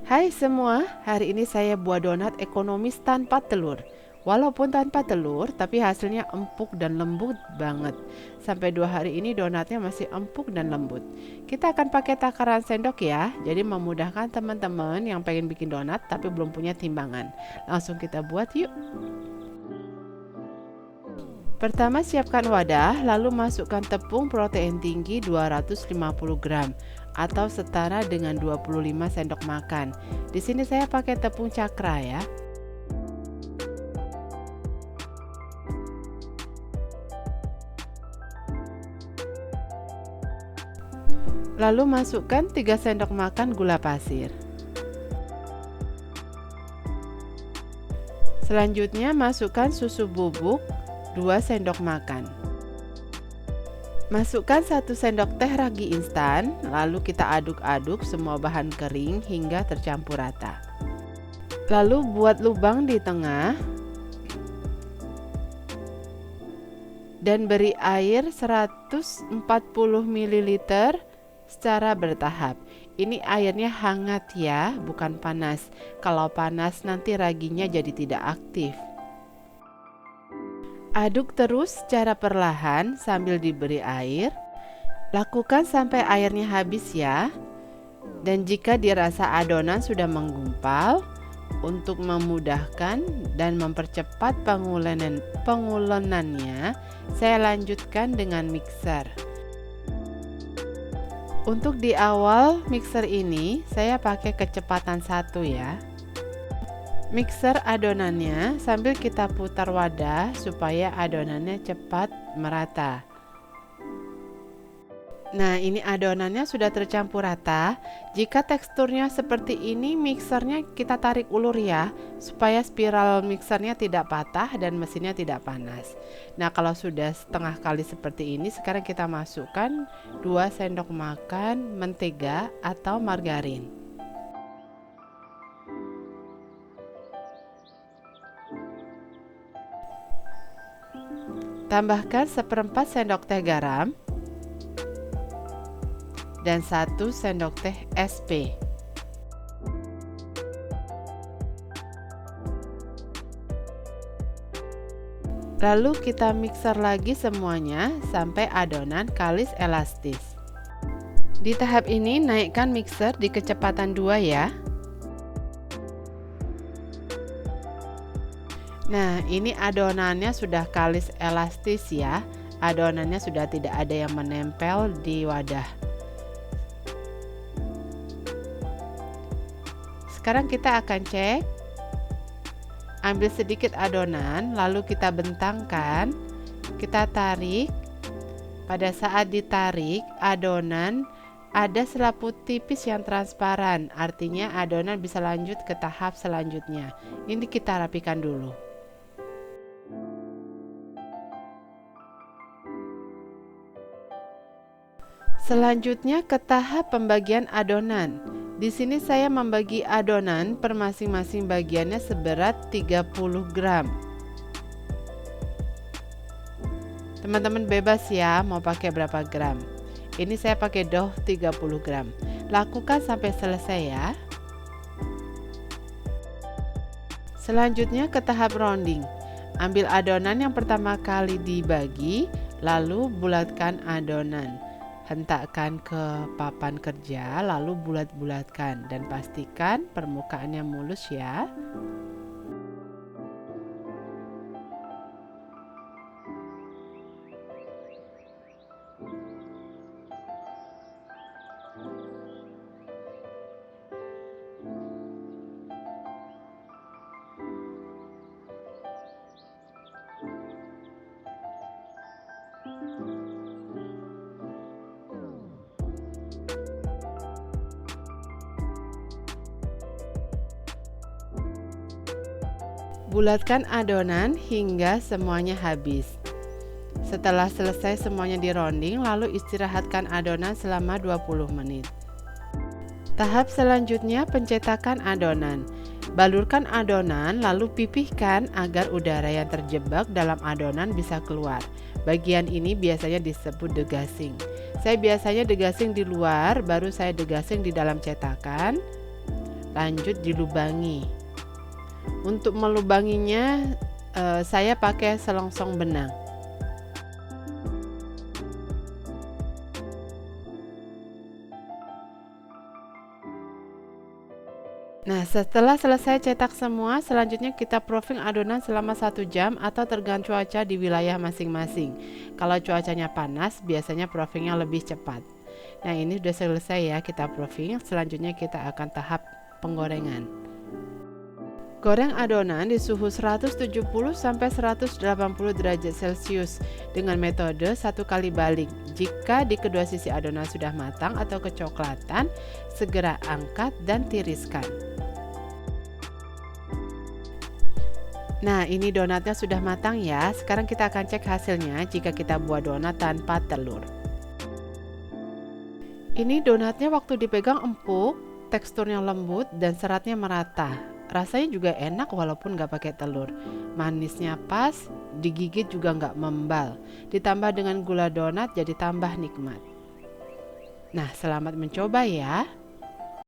Hai semua, hari ini saya buat donat ekonomis tanpa telur. Walaupun tanpa telur, tapi hasilnya empuk dan lembut banget. Sampai 2 hari ini donatnya masih empuk dan lembut. Kita akan pakai takaran sendok ya, jadi memudahkan teman-teman yang pengen bikin donat tapi belum punya timbangan. Langsung kita buat yuk. Pertama siapkan wadah, lalu masukkan tepung protein tinggi 250 gram atau setara dengan 25 sendok makan. Di sini saya pakai tepung cakra ya. Lalu masukkan 3 sendok makan gula pasir. Selanjutnya masukkan susu bubuk 2 sendok makan. Masukkan 1 sendok teh ragi instan, lalu kita aduk-aduk semua bahan kering hingga tercampur rata. Lalu buat lubang di tengah dan beri air 140 ml secara bertahap. Ini airnya hangat ya, bukan panas. Kalau panas nanti raginya jadi tidak aktif. Aduk terus secara perlahan sambil diberi air. Lakukan sampai airnya habis ya. Dan jika dirasa adonan sudah menggumpal, untuk memudahkan dan mempercepat pengulenannya, saya lanjutkan dengan mixer. Untuk di awal mixer ini, saya pakai kecepatan 1 ya. Mixer adonannya sambil kita putar wadah supaya adonannya cepat merata. Nah, ini adonannya sudah tercampur rata. Jika teksturnya seperti ini, mixernya kita tarik ulur ya, supaya spiral mixernya tidak patah dan mesinnya tidak panas. Nah, kalau sudah setengah kali seperti ini, sekarang kita masukkan 2 sendok makan mentega atau margarin. Tambahkan 1/4 sendok teh garam dan 1 sendok teh SP. Lalu kita mixer lagi semuanya sampai adonan kalis elastis. Di tahap ini naikkan mixer di kecepatan 2 ya. Nah, ini adonannya sudah kalis elastis ya. Adonannya sudah tidak ada yang menempel di wadah. Sekarang kita akan cek. Ambil sedikit adonan, lalu kita bentangkan. Kita tarik. Pada saat ditarik, adonan ada selaput tipis yang transparan. Artinya adonan bisa lanjut ke tahap selanjutnya. Ini kita rapikan dulu. Selanjutnya ke tahap pembagian adonan. Di sini saya membagi adonan per masing-masing bagiannya seberat 30 gram. Teman-teman bebas ya mau pakai berapa gram. Ini saya pakai dough 30 gram. Lakukan sampai selesai ya. Selanjutnya ke tahap rounding. Ambil adonan yang pertama kali dibagi, lalu bulatkan adonan. Hentakkan ke papan kerja, lalu bulat-bulatkan dan pastikan permukaannya mulus ya. Bulatkan adonan hingga semuanya habis. Setelah selesai semuanya di rounding, lalu istirahatkan adonan selama 20 menit. Tahap selanjutnya pencetakan adonan. Balurkan adonan lalu pipihkan agar udara yang terjebak dalam adonan bisa keluar. Bagian ini biasanya disebut degassing. Saya biasanya degassing di luar, baru saya degassing di dalam cetakan. Lanjut dilubangi. Untuk melubanginya saya pakai selongsong benang. Nah, setelah selesai cetak semua, selanjutnya kita proofing adonan selama 1 jam atau tergantung cuaca di wilayah masing-masing. Kalau cuacanya panas, biasanya proofingnya lebih cepat. Nah, ini sudah selesai ya kita proofing. Selanjutnya kita akan tahap penggorengan. Goreng adonan di suhu 170-180 derajat Celcius dengan metode 1 kali balik. Jika di kedua sisi adonan sudah matang atau kecoklatan, segera angkat dan tiriskan. Nah, ini donatnya sudah matang ya. Sekarang kita akan cek hasilnya jika kita buat donat tanpa telur. Ini donatnya waktu dipegang empuk, teksturnya lembut dan seratnya merata. Rasanya juga enak walaupun nggak pakai telur. Manisnya pas, digigit juga nggak membal. Ditambah dengan gula donat jadi tambah nikmat. Nah, selamat mencoba ya.